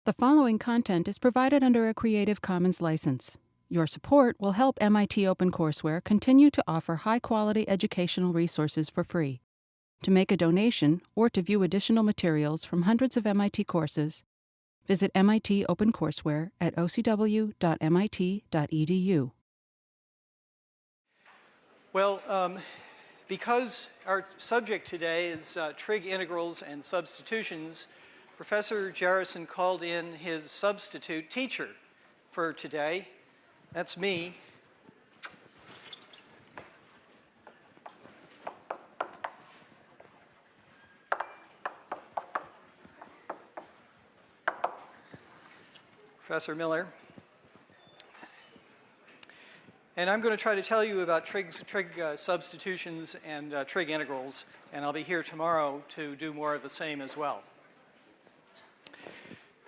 The following content is provided under a Creative Commons license. Your support will help MIT OpenCourseware continue to offer high-quality educational resources for free. To make a donation or to view additional materials from hundreds of MIT courses, visit MIT OpenCourseware at ocw.mit.edu. Well, because our subject today is trig integrals and substitutions, Professor Jarrison called in his substitute teacher for today. That's me. Professor Miller. And I'm going to try to tell you about trig substitutions and trig integrals, and I'll be here tomorrow to do more of the same as well.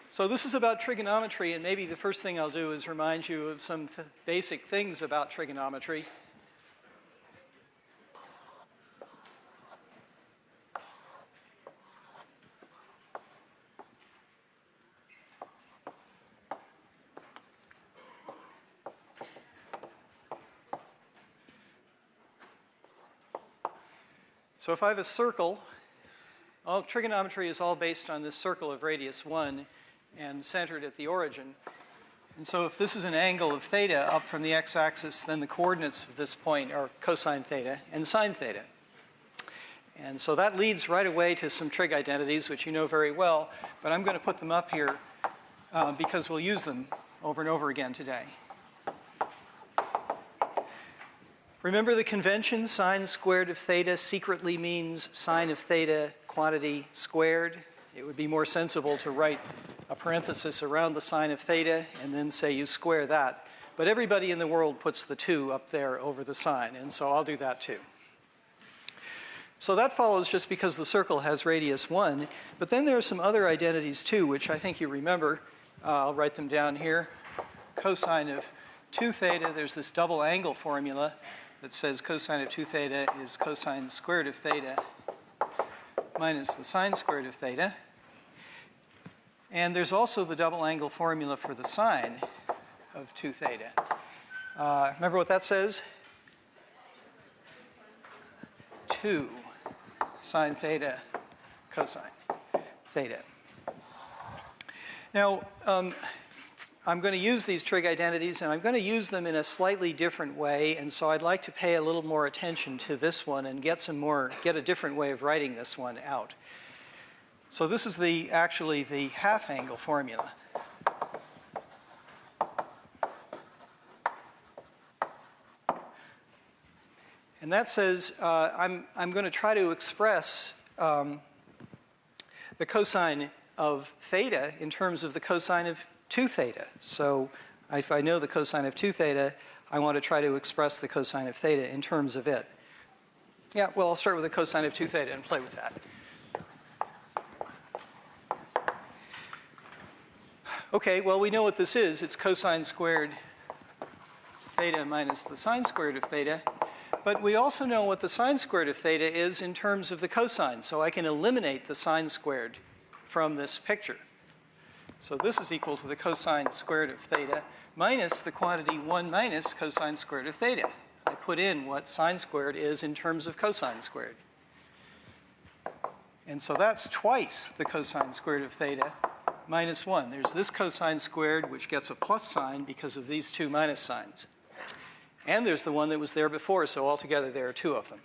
So this is about trigonometry, and maybe the first thing I'll do is remind you of some basic things about trigonometry. So if I have a circle, all trigonometry is all based on this circle of radius 1 and centered at the origin. And so if this is an angle of theta up from the x-axis, then the coordinates of this point are cosine theta and sine theta. And so that leads right away to some trig identities, which you know very well, but I'm going to put them up here because we'll use them over and over again today. Remember the convention, sine squared of theta secretly means sine of theta quantity squared. It would be more sensible to write a parenthesis around the sine of theta and then say you square that. But everybody in the world puts the 2 up there over the sine, and so I'll do that too. So that follows just because the circle has radius 1, but then there are some other identities too, which I think you remember. I'll write them down here. Cosine of 2 theta, there's this double angle formula that says cosine of 2 theta is cosine squared of theta minus the sine squared of theta. And there's also the double angle formula for the sine of 2 theta. Remember what that says? 2 sine theta cosine theta. Now, I'm going to use these trig identities, and I'm going to use them in a slightly different way, and so I'd like to pay a little more attention to this one and get a different way of writing this one out. So this is actually the half angle formula. And that says I'm going to try to express the cosine of theta in terms of the cosine of 2 theta. So if I know the cosine of 2 theta, I want to try to express the cosine of theta in terms of it. Yeah, well, I'll start with the cosine of 2 theta and play with that. Okay, well, we know what this is. It's cosine squared theta minus the sine squared of theta. But we also know what the sine squared of theta is in terms of the cosine. So I can eliminate the sine squared from this picture. So this is equal to the cosine squared of theta minus the quantity 1 minus cosine squared of theta. I put in what sine squared is in terms of cosine squared. And so that's twice the cosine squared of theta minus 1. There's this cosine squared, which gets a plus sign because of these 2 minus signs. And there's the one that was there before, so altogether there are 2 of them.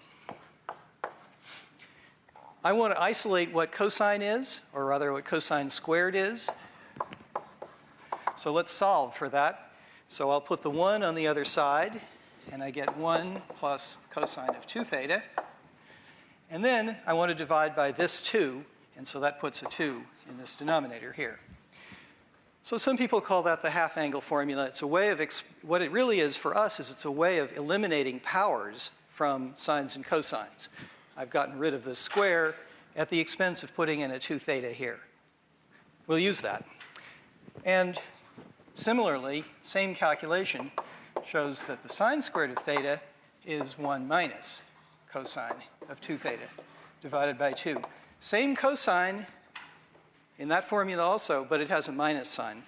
I want to isolate what cosine is, or rather what cosine squared is. So let's solve for that. So I'll put the 1 on the other side, and I get 1 plus cosine of 2 theta. And then I want to divide by this 2, and so that puts a 2 in this denominator here. So some people call that the half angle formula. It's a way of, what it really is for us is it's a way of eliminating powers from sines and cosines. I've gotten rid of this square at the expense of putting in a 2 theta here. We'll use that. And similarly, same calculation shows that the sine squared of theta is 1 minus cosine of 2 theta divided by 2. Same cosine, in that formula also, but it has a minus sign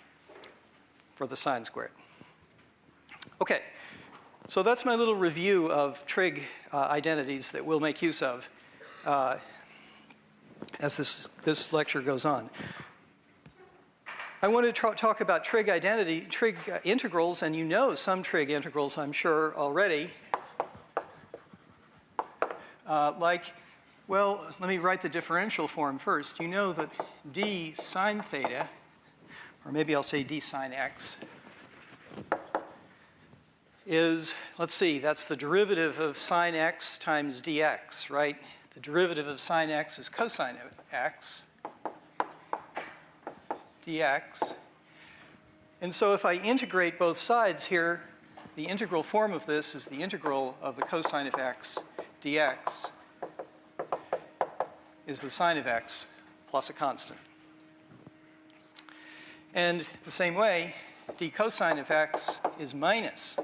for the sine squared. Okay, so that's my little review of trig identities that we'll make use of as this lecture goes on. I want to talk about trig integrals, and you know some trig integrals, I'm sure, already. Well, let me write the differential form first. You know that d sine theta, or maybe I'll say d sine x, is, let's see, that's the derivative of sine x times dx, right? The derivative of sine x is cosine of x dx. And so if I integrate both sides here, the integral form of this is the integral of the cosine of x dx is the sine of x plus a constant. And the same way, d cosine of x is minus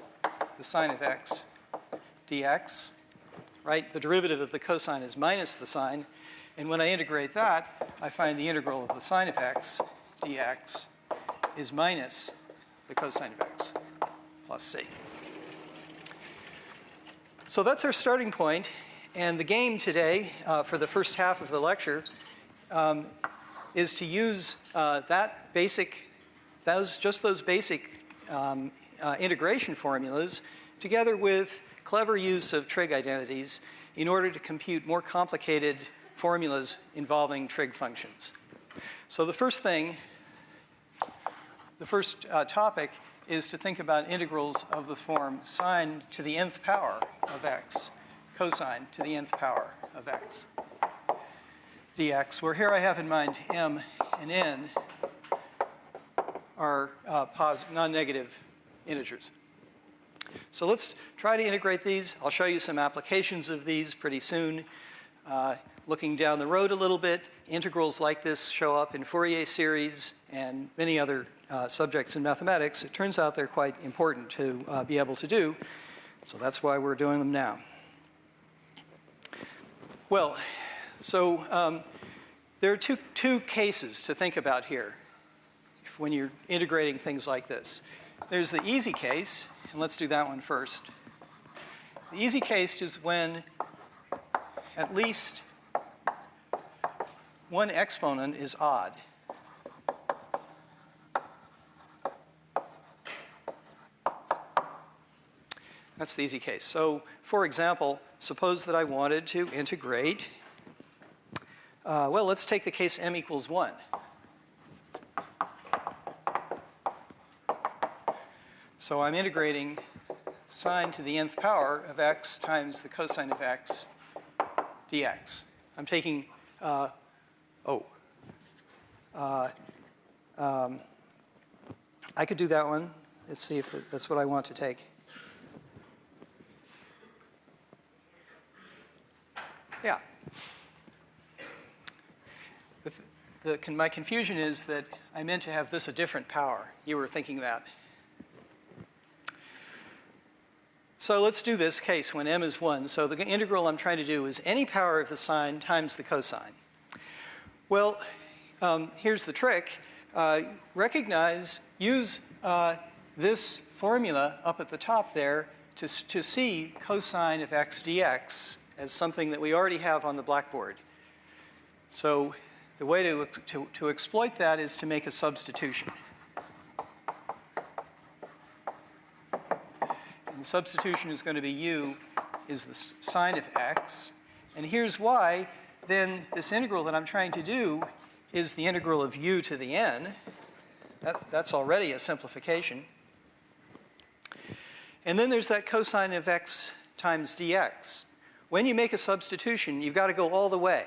the sine of x dx, right? The derivative of the cosine is minus the sine. And when I integrate that, I find the integral of the sine of x dx is minus the cosine of x plus c. So that's our starting point. And the game today, for the first half of the lecture, is to use just those basic integration formulas together with clever use of trig identities in order to compute more complicated formulas involving trig functions. So the first topic is to think about integrals of the form sine to the nth power of x, cosine to the nth power of x dx, where here I have in mind m and n are non-negative integers. So let's try to integrate these. I'll show you some applications of these pretty soon. Looking down the road a little bit, integrals like this show up in Fourier series and many other subjects in mathematics. It turns out they're quite important to be able to do, so that's why we're doing them now. Well, so there are two cases to think about here when you're integrating things like this. There's the easy case, and let's do that one first. The easy case is when at least one exponent is odd. That's the easy case. So, for example, suppose that I wanted to integrate, well, let's take the case m equals 1. So I'm integrating sine to the nth power of x times the cosine of x dx. I'm taking, I could do that one. Let's see if that's what I want to take. Yeah. My confusion is that I meant to have this a different power. You were thinking that. So let's do this case when m is 1. So the integral I'm trying to do is any power of the sine times the cosine. Well, here's the trick. Use this formula up at the top there to see cosine of x dx as something that we already have on the blackboard. So the way to exploit that is to make a substitution. And the substitution is going to be u is the sine of x. And here's why. Then this integral that I'm trying to do is the integral of u to the n. That's already a simplification. And then there's that cosine of x times dx. When you make a substitution, you've got to go all the way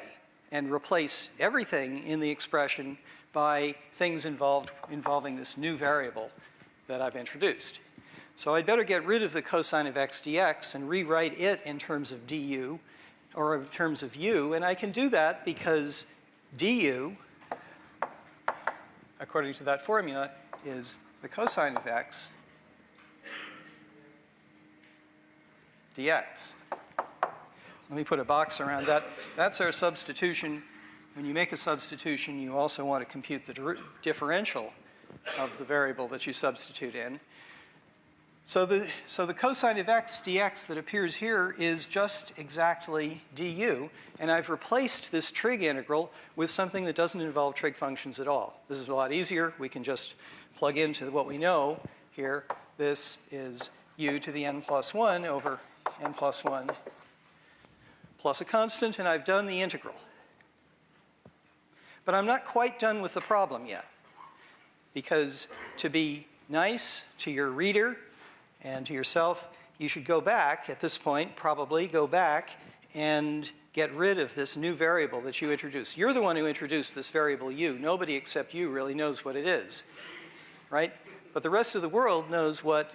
and replace everything in the expression by things involving this new variable that I've introduced. So I'd better get rid of the cosine of x dx and rewrite it in terms of du, or in terms of u, and I can do that because du, according to that formula, is the cosine of x dx. Let me put a box around that. That's our substitution. when you make a substitution, you also want to compute the differential of the variable that you substitute in. So the cosine of x dx that appears here is just exactly du, and I've replaced this trig integral with something that doesn't involve trig functions at all. This is a lot easier. We can just plug into what we know here. This is u to the n plus 1 over n plus 1 plus a constant, and I've done the integral. But I'm not quite done with the problem yet, because to be nice to your reader and to yourself, you should go back at this point, probably go back and get rid of this new variable that you introduced. You're the one who introduced this variable u. Nobody except you really knows what it is, right? But the rest of the world knows what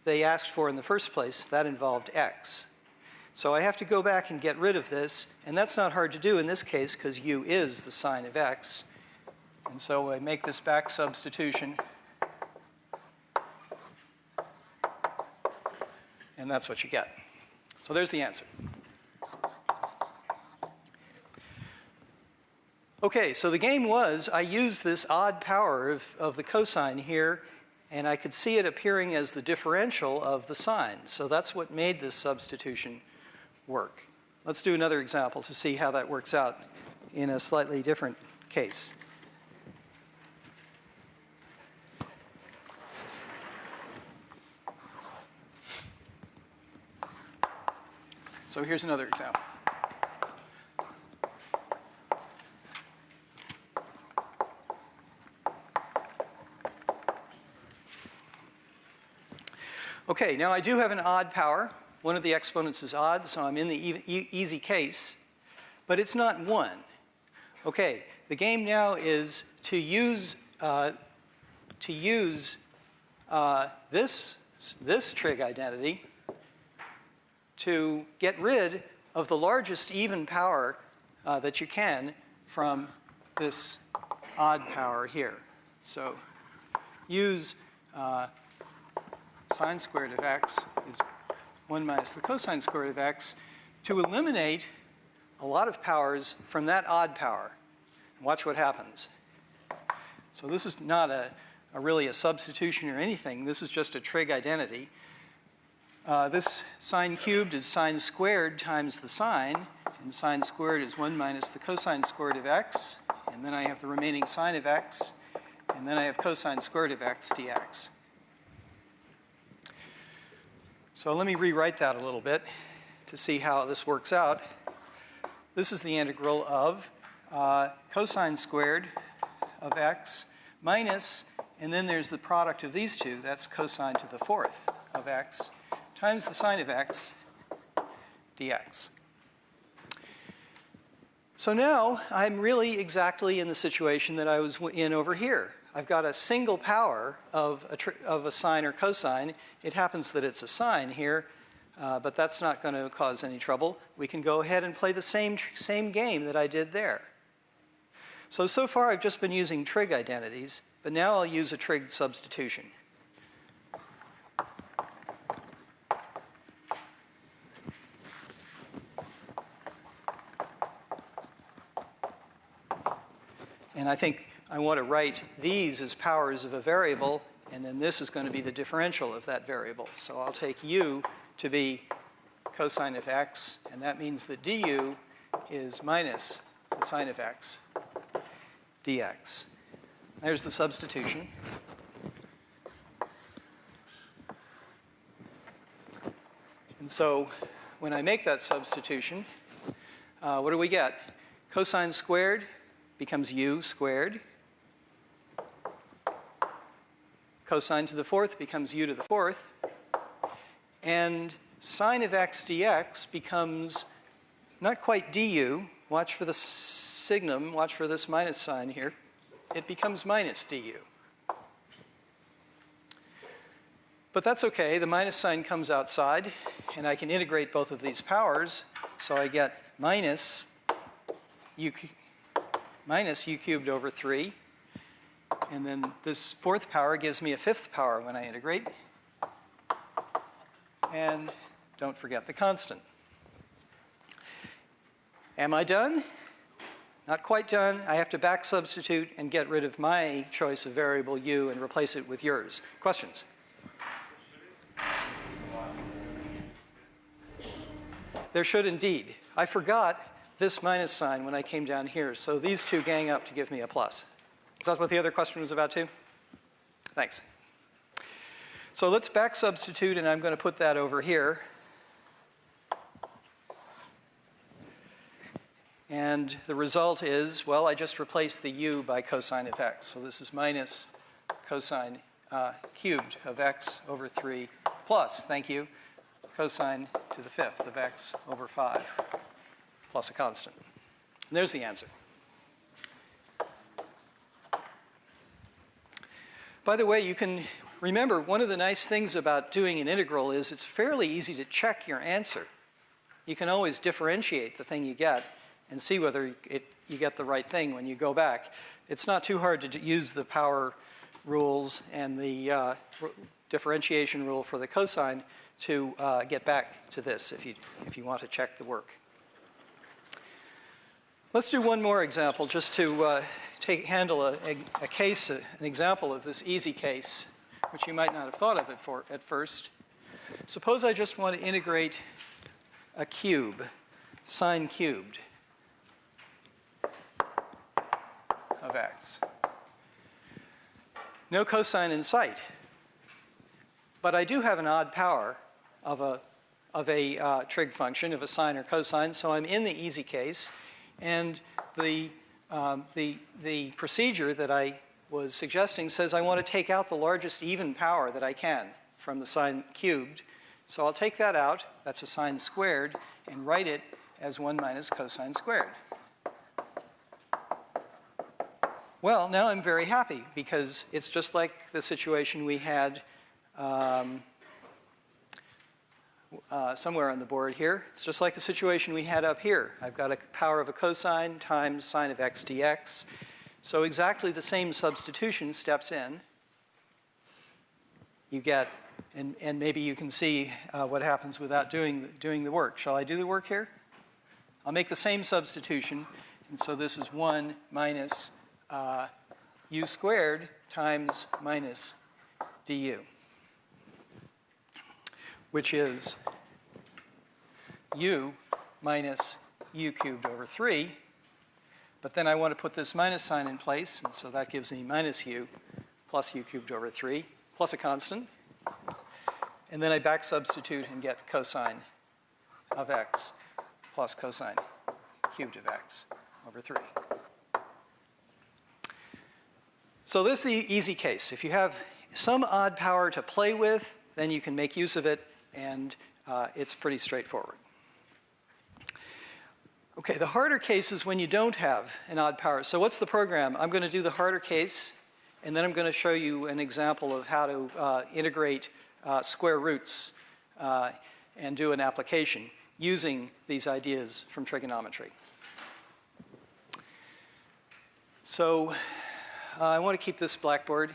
they asked for in the first place. That involved x. So I have to go back and get rid of this, and that's not hard to do in this case because u is the sine of x. And so I make this back substitution, and that's what you get. So there's the answer. Okay, so the game was I used this odd power of the cosine here, and I could see it appearing as the differential of the sine. So that's what made this substitution work. Let's do another example to see how that works out in a slightly different case. So here's another example. Okay, now I do have an odd power. One of the exponents is odd, so I'm in the easy case, but it's not 1. Okay, the game now is to use this trig identity to get rid of the largest even power that you can from this odd power here. So use sine squared of x is 1 minus the cosine squared of x to eliminate a lot of powers from that odd power. Watch what happens. So this is not really a substitution or anything. This is just a trig identity. This sine cubed is sine squared times the sine, and sine squared is 1 minus the cosine squared of x, and then I have the remaining sine of x, and then I have cosine squared of x dx. So let me rewrite that a little bit to see how this works out. This is the integral of cosine squared of x minus, and then there's the product of these two, that's cosine to the 4th of x, times the sine of x dx. So now I'm really exactly in the situation that I was in over here. I've got a single power of a sine or cosine. It happens that it's a sine here, but that's not going to cause any trouble. We can go ahead and play the same game that I did there. So far I've just been using trig identities, but now I'll use a trig substitution. And I think I want to write these as powers of a variable, and then this is going to be the differential of that variable. So I'll take u to be cosine of x, and that means that du is minus the sine of x dx. There's the substitution. And so when I make that substitution, what do we get? Cosine squared becomes u squared. Cosine to the 4th becomes u to the 4th. And sine of x dx becomes not quite du. Watch for the signum. Watch for this minus sign here. It becomes minus du. But that's OK. The minus sign comes outside, and I can integrate both of these powers. So I get minus u cubed over 3. And then this 4th power gives me a 5th power when I integrate. And don't forget the constant. Am I done? Not quite done. I have to back substitute and get rid of my choice of variable u and replace it with yours. Questions? There should indeed. I forgot this minus sign when I came down here, so these two gang up to give me a plus. Is that what the other question was about too? Thanks. So let's back substitute, and I'm going to put that over here. And the result is, well, I just replaced the u by cosine of x. So this is minus cosine cubed of x over 3 plus, thank you, cosine to the 5th of x over 5 plus a constant. And there's the answer. By the way, you can remember one of the nice things about doing an integral is it's fairly easy to check your answer. You can always differentiate the thing you get and see whether you get the right thing when you go back. It's not too hard to use the power rules and the differentiation rule for the cosine to get back to this if you want to check the work. Let's do one more example just to handle a case, an example of this easy case, which you might not have thought of it at first. Suppose I just want to integrate a cube, sine cubed of x. No cosine in sight, but I do have an odd power of a trig function, of a sine or cosine, so I'm in the easy case, and the procedure that I was suggesting says I want to take out the largest even power that I can from the sine cubed, so I'll take that out, that's a sine squared, and write it as 1 minus cosine squared. Well, now I'm very happy because it's just like the situation we had somewhere on the board here. It's just like the situation we had up here. I've got a power of a cosine times sine of x dx. So exactly the same substitution steps in. You get, and maybe you can see what happens without doing the work. Shall I do the work here? I'll make the same substitution, and so this is 1 minus u squared times minus du, which is u minus u cubed over 3. But then I want to put this minus sign in place, and so that gives me minus u plus u cubed over 3 plus a constant. And then I back substitute and get cosine of x plus cosine cubed of x over 3. So this is the easy case. If you have some odd power to play with, then you can make use of it, and it's pretty straightforward. Okay, the harder case is when you don't have an odd power. So what's the program? I'm going to do the harder case, and then I'm going to show you an example of how to integrate square roots and do an application using these ideas from trigonometry. So I want to keep this blackboard.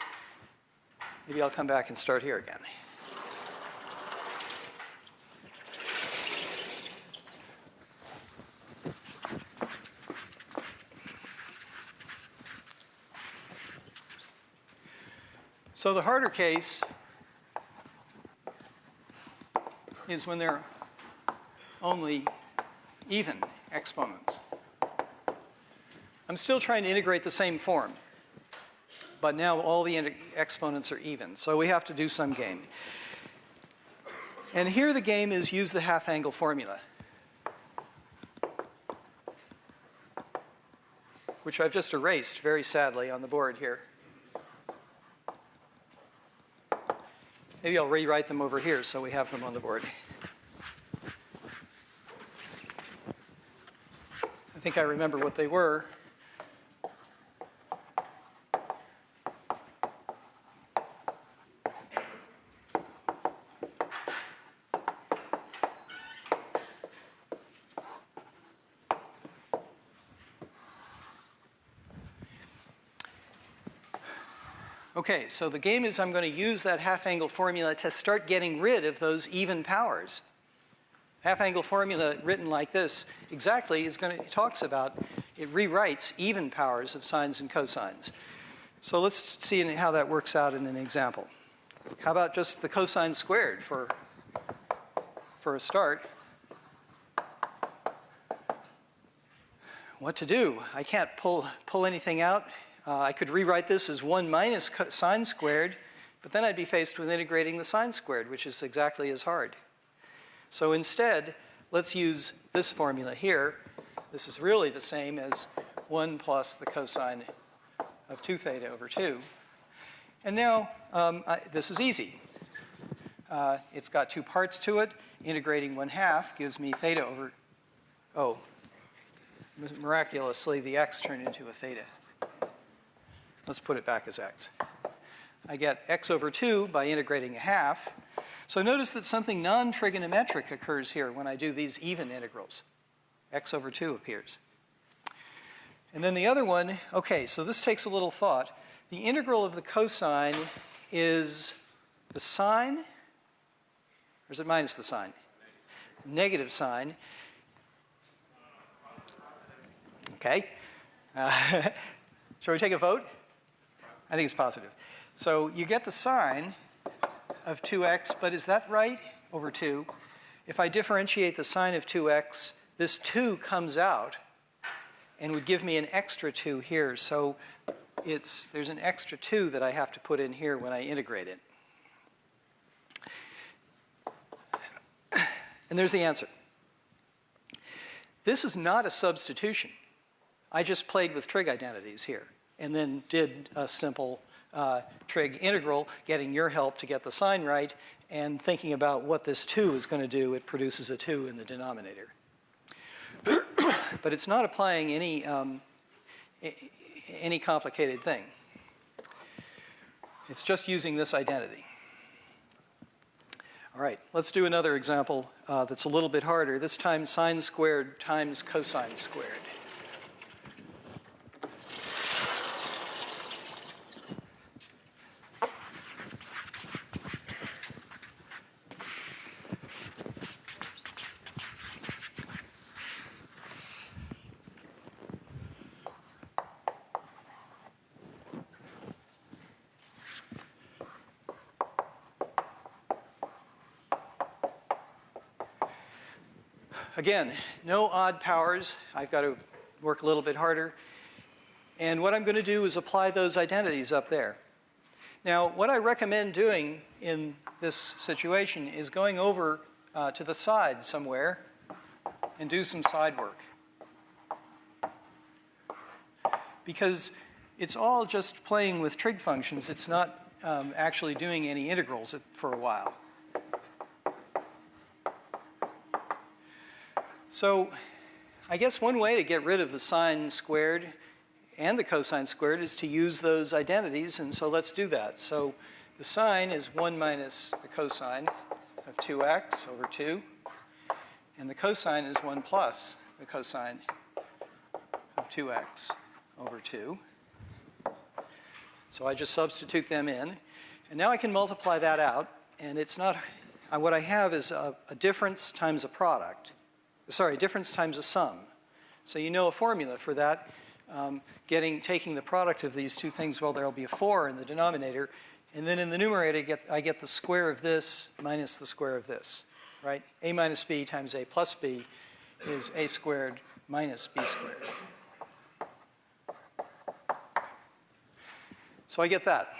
Maybe I'll come back and start here again. So the harder case is when they're only even exponents. I'm still trying to integrate the same form, but now all the exponents are even, so we have to do some game. And here the game is use the half-angle formula, which I've just erased very sadly on the board here. Maybe I'll rewrite them over here so we have them on the board. I think I remember what they were. Okay, so the game is I'm going to use that half-angle formula to start getting rid of those even powers. Half-angle formula written like this exactly is it talks about, it rewrites even powers of sines and cosines. So let's see how that works out in an example. How about just the cosine squared for a start? What to do? I can't pull anything out. I could rewrite this as 1 minus sine squared, but then I'd be faced with integrating the sine squared, which is exactly as hard. So instead, let's use this formula here. This is really the same as 1 plus the cosine of 2 theta over 2. And now, this is easy. It's got 2 parts to it. Integrating 1/2 gives me theta over, miraculously, the x turned into a theta. Let's put it back as x. I get x over 2 by integrating 1/2. So notice that something non-trigonometric occurs here when I do these even integrals. X over 2 appears. And then the other one, okay, so this takes a little thought. The integral of the cosine is the sine, or is it minus the sine? Negative sine. Okay. Shall we take a vote? I think it's positive. So you get the sine of 2x, but is that right? Over 2. If I differentiate the sine of 2x, this 2 comes out and would give me an extra 2 here. So there's an extra 2 that I have to put in here when I integrate it. And there's the answer. This is not a substitution. I just played with trig identities here and then did a simple trig integral, getting your help to get the sign right, and thinking about what this 2 is going to do. It produces a 2 in the denominator. But it's not applying any complicated thing. It's just using this identity. All right, let's do another example that's a little bit harder. This time sine squared times cosine squared. Again, no odd powers. I've got to work a little bit harder. And what I'm going to do is apply those identities up there. Now, what I recommend doing in this situation is going over to the side somewhere and do some side work. Because it's all just playing with trig functions. It's not actually doing any integrals for a while. So I guess one way to get rid of the sine squared and the cosine squared is to use those identities, and so let's do that. So the sine is 1 minus the cosine of 2x over 2, and the cosine is 1 plus the cosine of 2x over 2. So I just substitute them in, and now I can multiply that out, and it's not, what I have is a difference times a product. Sorry, difference times a sum. So you know a formula for that. Taking the product of these two things, well, there'll be a 4 in the denominator. And then in the numerator, I get the square of this minus the square of this, right? A minus b times a plus b is a squared minus b squared. So I get that.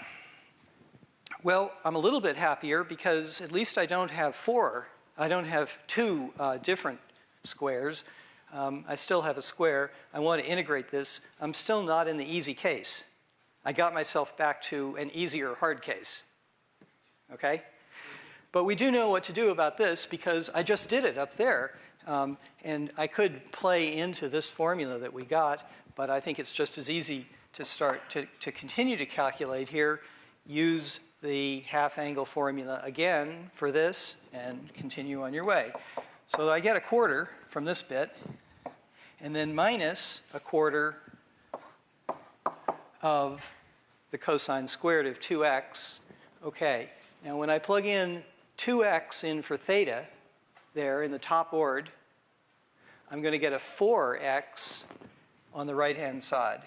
Well, I'm a little bit happier because at least I don't have 4. I don't have 2 different squares. I still have a square. I want to integrate this. I'm still not in the easy case. I got myself back to an easier hard case. Okay? But we do know what to do about this because I just did it up there. And I could play into this formula that we got, but I think it's just as easy to start to continue to calculate here, use the half-angle formula again for this, and continue on your way. So I get a quarter from this bit, and then minus a quarter of the cosine squared of 2x. Okay, now when I plug in 2x in for theta, there in the top ord, I'm going to get a 4x on the right-hand side.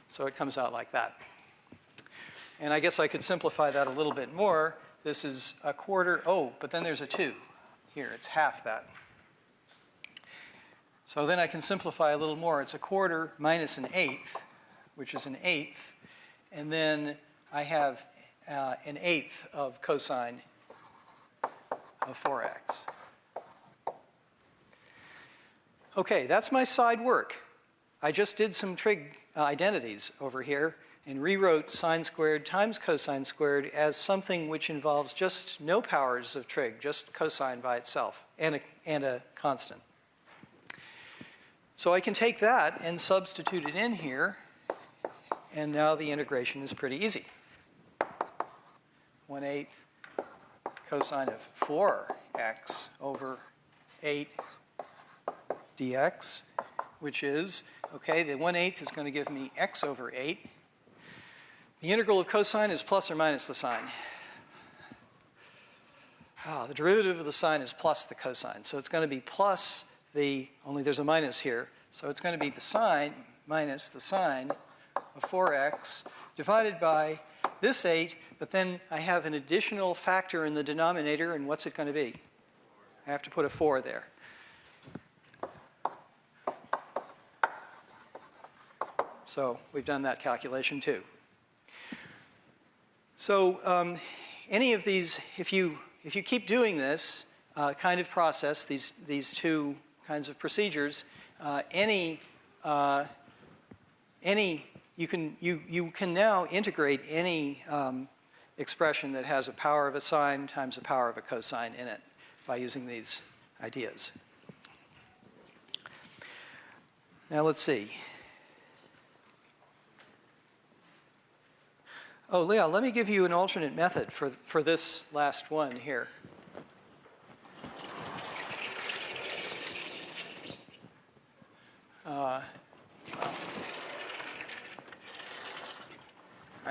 So it comes out like that. And I guess I could simplify that a little bit more. This is a quarter. Oh, but then there's a 2. Here, it's half that. So then I can simplify a little more. It's a quarter minus an eighth, which is an eighth. And then I have an eighth of cosine of 4x. OK, that's my side work. I just did some trig identities over here and rewrote sine squared times cosine squared as something which involves just no powers of trig, just cosine by itself, and a constant. So I can take that and substitute it in here, and now the integration is pretty easy. 1/8 cosine of 4x over 8 dx, which is, okay, the 1/8 is going to give me x over 8. The integral of cosine is plus or minus the sine. The derivative of the sine is plus the cosine. So it's going to be plus the, only there's a minus here. So it's going to be the sine minus the sine of 4x divided by this 8, but then I have an additional factor in the denominator, and what's it going to be? I have to put a 4 there. So we've done that calculation too. So any of these, if you keep doing this kind of process, these two kinds of procedures, you can now integrate any expression that has a power of a sine times a power of a cosine in it by using these ideas. Now let's see. Oh, Leah, let me give you an alternate method for this last one here. I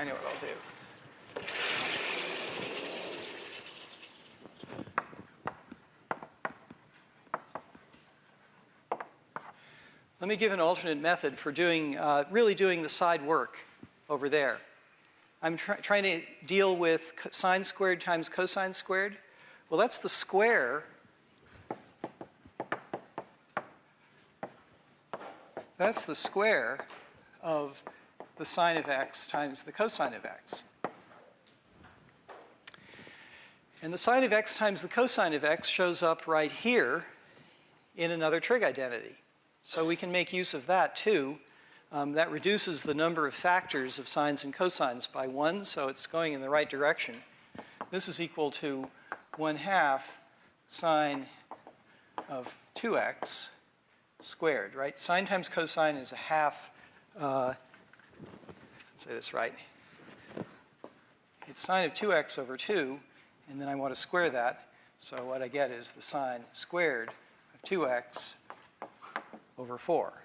know what I'll do. Let me give an alternate method for doing, really doing the side work over there. I'm trying to deal with sine squared times cosine squared. Well, that's the square. That's the square of the sine of x times the cosine of x. And the sine of x times the cosine of x shows up right here in another trig identity. So we can make use of that too. That reduces the number of factors of sines and cosines by 1, so it's going in the right direction. This is equal to 1/2 sine of 2x squared, right? Sine times cosine is a half, let's say this right. It's sine of 2x over 2, and then I want to square that. So what I get is the sine squared of 2x over 4.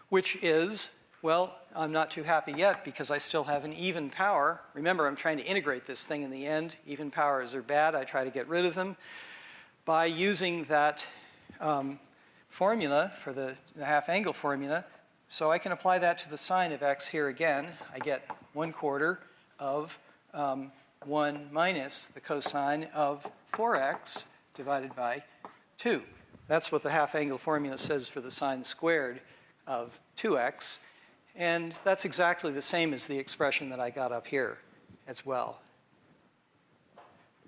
Which is, well, I'm not too happy yet because I still have an even power. Remember, I'm trying to integrate this thing in the end. Even powers are bad. I try to get rid of them by using that formula for the half-angle formula. So I can apply that to the sine of x here again. I get 1/4 of 1 minus the cosine of 4x divided by 2. That's what the half-angle formula says for the sine squared of 2x, and that's exactly the same as the expression that I got up here as well.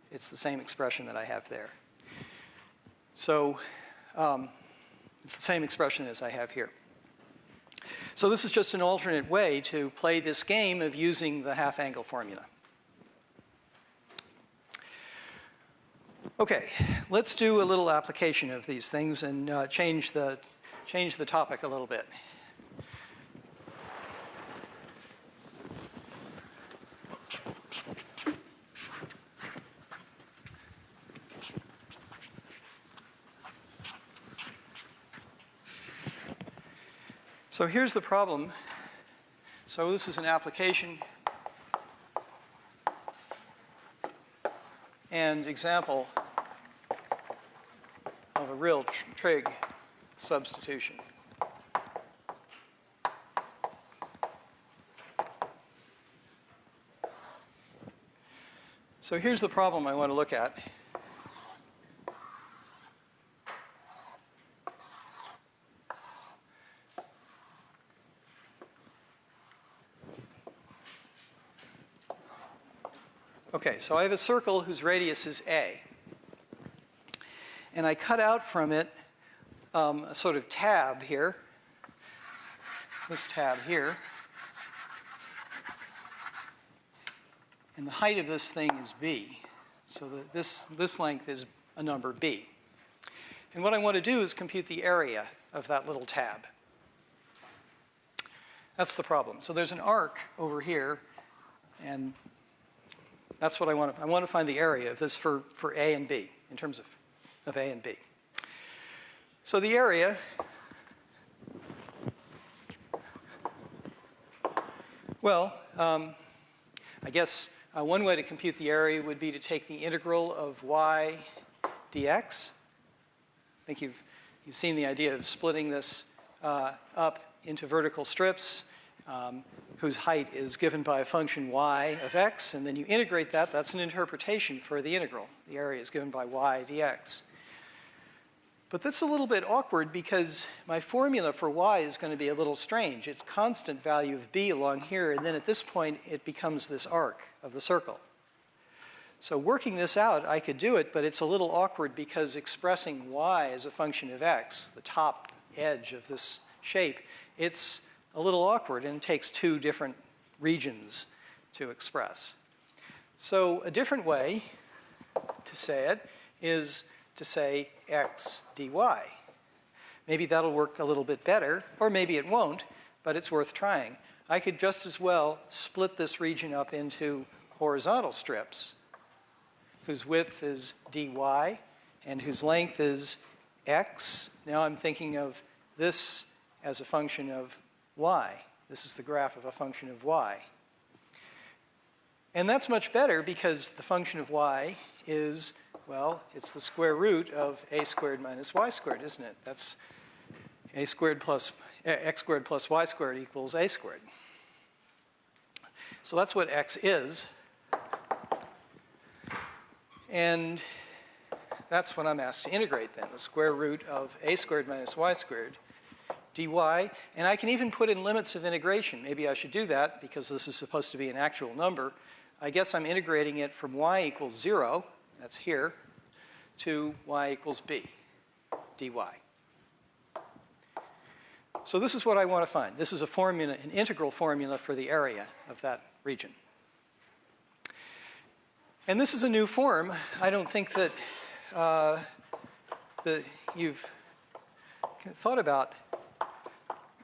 It's the same expression that I have there. So it's the same expression as I have here. So this is just an alternate way to play this game of using the half-angle formula. Okay, let's do a little application of these things and change the topic a little bit. So here's the problem So this is an application and example of a real trig substitution. So here's the problem I want to look at. Okay, so I have a circle whose radius is a. And I cut out from it a sort of tab here, this tab here. And the height of this thing is b. So this length is a number b. And what I want to do is compute the area of that little tab. That's the problem. So there's an arc over here, and that's what I want to. I want to find the area of this for A and B, in terms of A and B. So the area, well, I guess one way to compute the area would be to take the integral of y dx. I think you've seen the idea of splitting this up into vertical strips whose height is given by a function y of x, and then you integrate that. That's an interpretation for the integral. The area is given by y dx. But that's a little bit awkward because my formula for y is going to be a little strange. It's constant value of b along here, and then at this point it becomes this arc of the circle. So working this out, I could do it, but it's a little awkward because expressing y as a function of x, the top edge of this shape, it's a little awkward and takes two different regions to express. So a different way to say it is to say x dy. Maybe that'll work a little bit better, or maybe it won't, but it's worth trying. I could just as well split this region up into horizontal strips whose width is dy and whose length is x. Now I'm thinking of this as a function of y. This is the graph of a function of y. And that's much better because the function of y is, well, it's the square root of a squared minus y squared, isn't it? That's a squared plus x squared plus y squared equals a squared. So that's what x is. And that's what I'm asked to integrate then, the square root of a squared minus y squared dy, and I can even put in limits of integration. Maybe I should do that because this is supposed to be an actual number. I guess I'm integrating it from y equals 0, that's here, to y equals b, dy. So this is what I want to find. This is a formula, an integral formula for the area of that region. And this is a new form. I don't think that you've thought about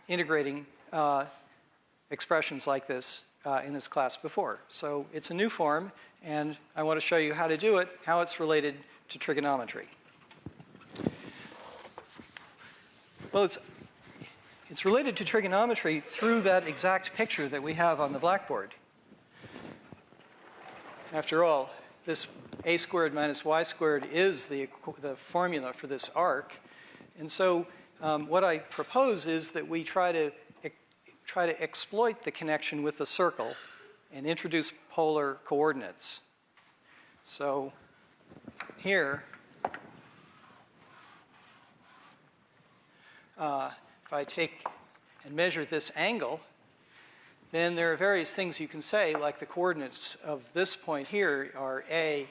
integrating expressions like this in this class before. So it's a new form, and I want to show you how to do it, how it's related to trigonometry. Well, it's related to trigonometry through that exact picture that we have on the blackboard. After all, this a squared minus y squared is the formula for this arc. And so what I propose is that we try to exploit the connection with the circle and introduce polar coordinates. So here, if I take and measure this angle, then there are various things you can say, like the coordinates of this point here are a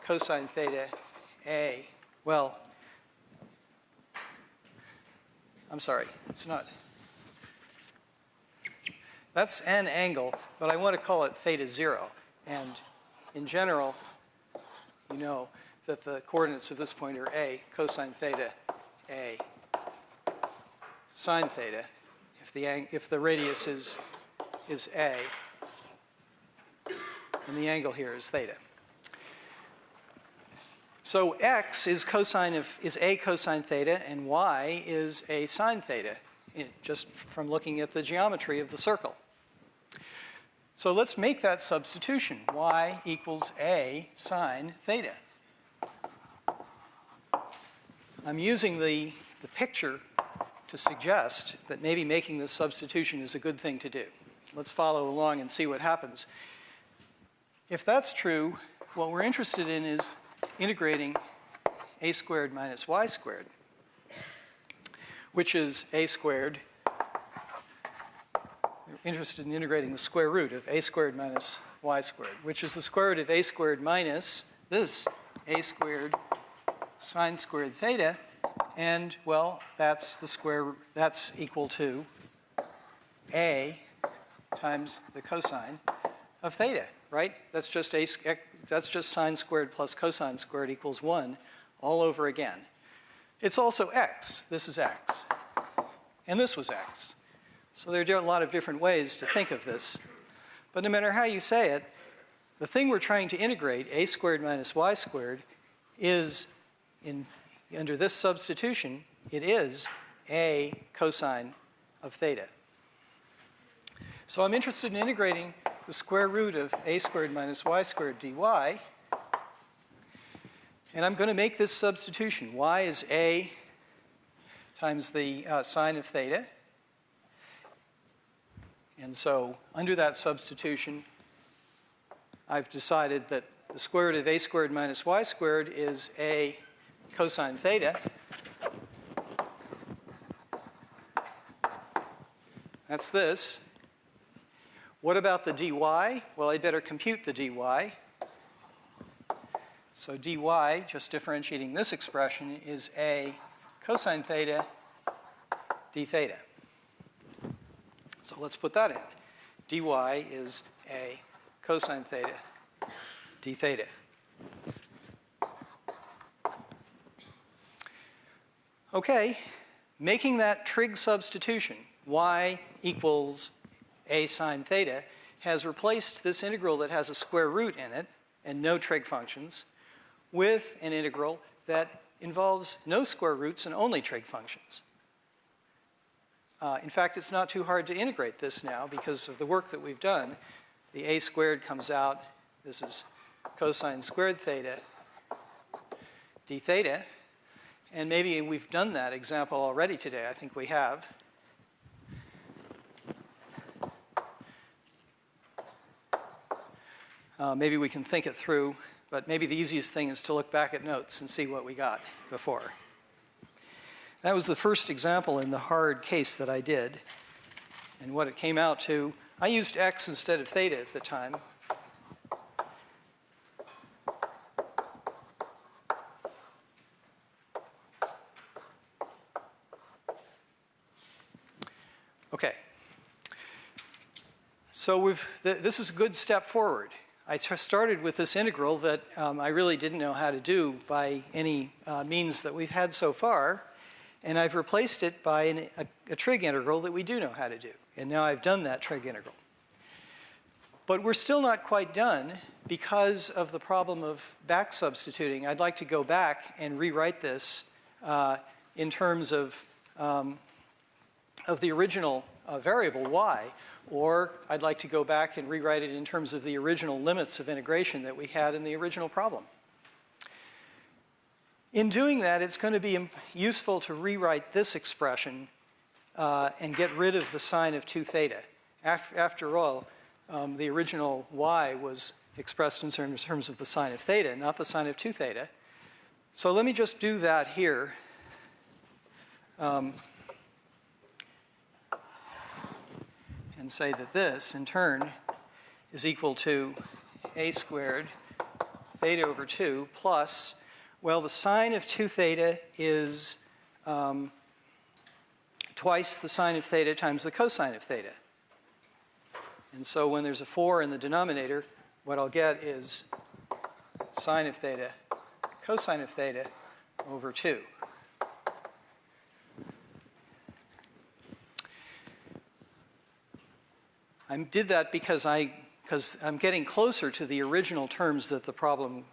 cosine theta a. Well, I'm sorry, it's not. That's an angle, but I want to call it theta 0. And in general, you know that the coordinates of this point are a cosine theta a sine theta if the radius is a, and the angle here is theta. So x is a cosine theta, and y is a sine theta, just from looking at the geometry of the circle. So let's make that substitution. Y equals A sine theta. I'm using the picture to suggest that maybe making this substitution is a good thing to do. Let's follow along and see what happens. If that's true, what we're interested in is integrating a squared minus y squared, which is a squared. We're interested in integrating the square root of a squared minus y squared, which is the square root of a squared minus this a squared sine squared theta. And, well, that's equal to a times the cosine of theta, right? That's just sine squared plus cosine squared equals 1 all over again. It's also x. This is x. And this was x. So there are a lot of different ways to think of this. But no matter how you say it, the thing we're trying to integrate, a squared minus y squared, is under this substitution, it is a cosine of theta. So I'm interested in integrating the square root of a squared minus y squared dy. And I'm going to make this substitution. Y is a times the sine of theta. And so under that substitution, I've decided that the square root of a squared minus y squared is a cosine theta. That's this. What about the dy? Well, I'd better compute the dy. So dy, just differentiating this expression, is a cosine theta d theta. So let's put that in. dy is a cosine theta d theta. Okay, making that trig substitution, y equals a sine theta, has replaced this integral that has a square root in it and no trig functions with an integral that involves no square roots and only trig functions. In fact, it's not too hard to integrate this now because of the work that we've done. The a squared comes out. This is cosine squared theta d theta. And maybe we've done that example already today. I think we have. Maybe we can think it through, but maybe the easiest thing is to look back at notes and see what we got before. That was the first example in the hard case that I did. And what it came out to, I used x instead of theta at the time. Okay. So this is a good step forward. I started with this integral that I really didn't know how to do by any means that we've had so far. And I've replaced it by a trig integral that we do know how to do. And now I've done that trig integral. But we're still not quite done because of the problem of back substituting. I'd like to go back and rewrite this in terms of the original variable y. Or I'd like to go back and rewrite it in terms of the original limits of integration that we had in the original problem. In doing that, it's going to be useful to rewrite this expression and get rid of the sine of 2 theta. After all, the original y was expressed in terms of the sine of theta, not the sine of 2 theta. So let me just do that here. And say that this, in turn, is equal to a squared theta over 2 plus, well, the sine of 2 theta is twice the sine of theta times the cosine of theta. And so when there's a 4 in the denominator, what I'll get is sine of theta, cosine of theta over 2. I did that because I'm getting closer to the original terms that the problem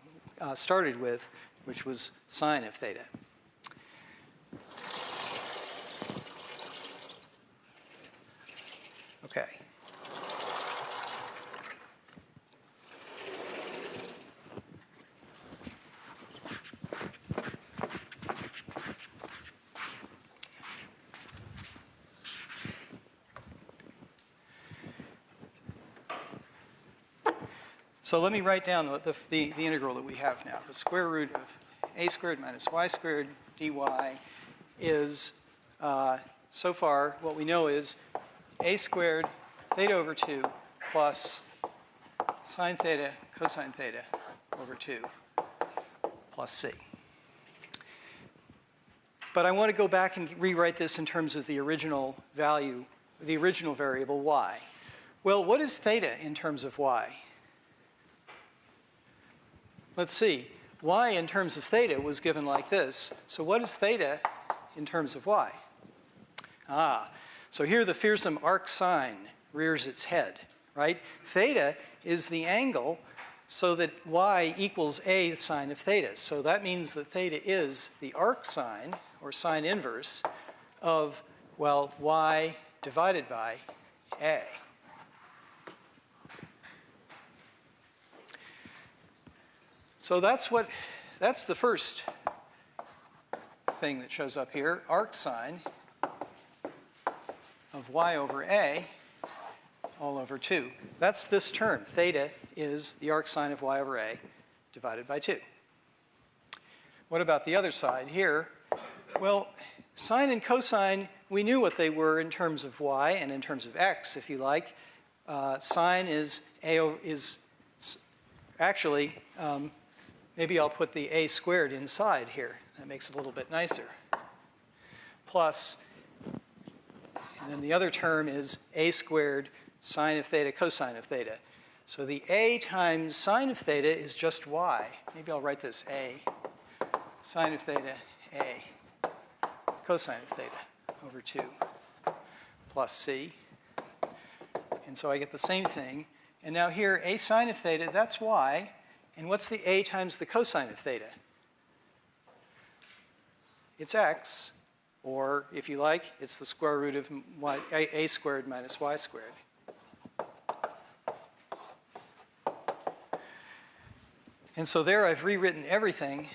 started with, which was sine of theta. Okay. So let me write down the integral that we have now. The square root of a squared minus y squared dy is, so far, what we know is a squared theta over 2 plus sine theta cosine theta over 2 plus c. But I want to go back and rewrite this in terms of the original value, the original variable y. Well, what is theta in terms of y? Let's see. Y in terms of theta was given like this. So what is theta in terms of y? So here the fearsome arc sine rears its head, right? Theta is the angle so that y equals a sine of theta. So that means that theta is the arc sine, or sine inverse, of, well, y divided by a. So that's the first thing that shows up here, arc sine of y over a all over 2. That's this term. Theta is the arc sine of y over a divided by 2. What about the other side here? Well, sine and cosine, we knew what they were in terms of y and in terms of x, if you like. Sine is actually, maybe I'll put the a squared inside here. That makes it a little bit nicer. Plus, and then the other term is a squared sine of theta cosine of theta. So the a times sine of theta is just y. Maybe I'll write this a sine of theta a cosine of theta over 2 plus c. And so I get the same thing. And now here, a sine of theta, that's y. And what's the a times the cosine of theta? It's x, or if you like, it's the square root of a squared minus y squared. And so there I've rewritten everything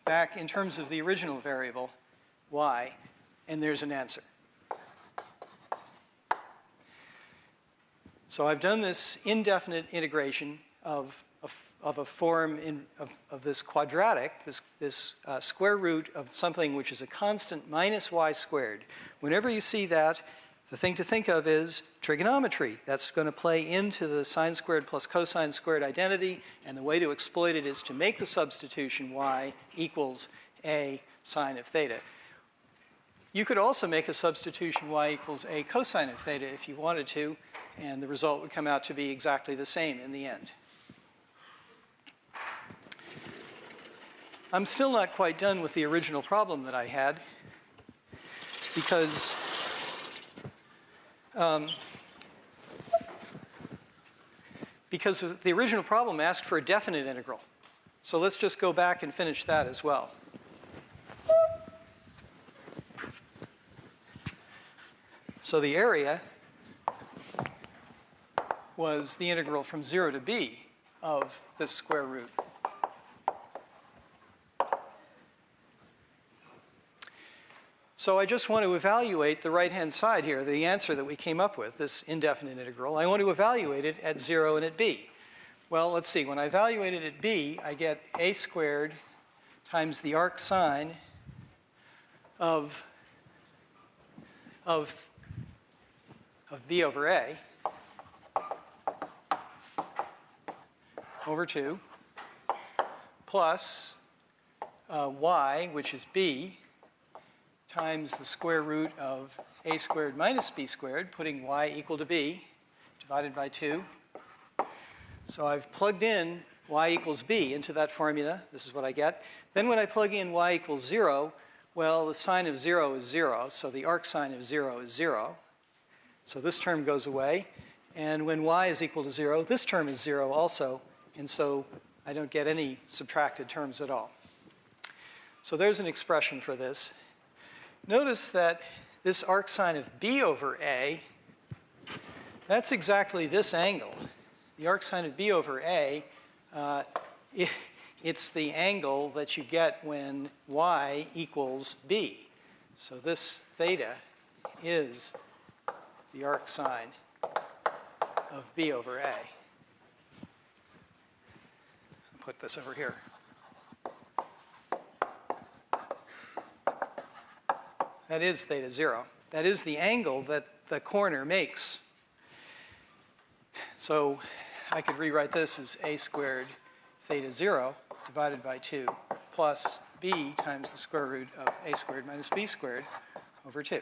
back in terms of the original variable, y, and there's an answer. So I've done this indefinite integration of a form of this quadratic, this square root of something which is a constant minus y squared. Whenever you see that, the thing to think of is trigonometry. That's going to play into the sine squared plus cosine squared identity, and the way to exploit it is to make the substitution y equals a sine of theta. You could also make a substitution y equals a cosine of theta if you wanted to, and the result would come out to be exactly the same in the end. I'm still not quite done with the original problem that I had, because the original problem asked for a definite integral. So let's just go back and finish that as well. So the area was the integral from 0 to b of this square root. So I just want to evaluate the right-hand side here, the answer that we came up with, this indefinite integral. I want to evaluate it at 0 and at b. Well, let's see. When I evaluate it at b, I get a squared times the arc sine of b over a over 2 plus y, which is b, times the square root of a squared minus b squared, putting y equal to b, divided by 2. So I've plugged in y equals b into that formula. This is what I get. Then when I plug in y equals 0, well, the sine of 0 is 0, so the arc sine of 0 is 0. So this term goes away. And when y is equal to 0, this term is 0 also, and so I don't get any subtracted terms at all. So there's an expression for this. Notice that this arc sine of b over a, that's exactly this angle. The arc sine of b over a, it's the angle that you get when y equals b. So this theta is the arc sine of b over a. I'll put this over here. That is theta 0. That is the angle that the corner makes. So I could rewrite this as a squared theta 0 divided by 2 plus b times the square root of a squared minus b squared over 2.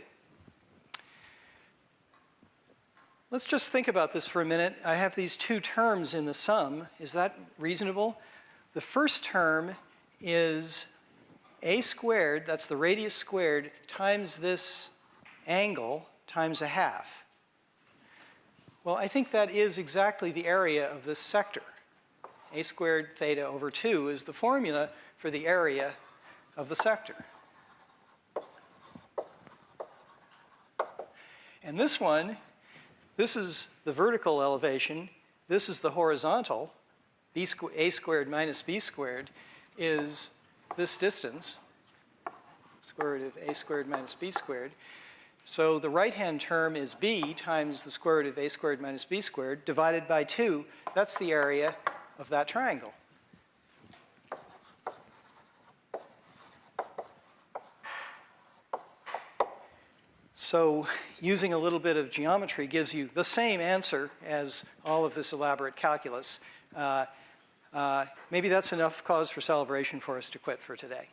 Let's just think about this for a minute. I have these two terms in the sum. Is that reasonable? The first term is a squared, that's the radius squared, times this angle times a half. Well, I think that is exactly the area of this sector. A squared theta over 2 is the formula for the area of the sector. And this one, this is the vertical elevation. This is the horizontal. A squared minus b squared is this distance, square root of a squared minus b squared. So the right-hand term is b times the square root of a squared minus b squared divided by 2. That's the area of that triangle. So using a little bit of geometry gives you the same answer as all of this elaborate calculus. Maybe that's enough cause for celebration for us to quit for today.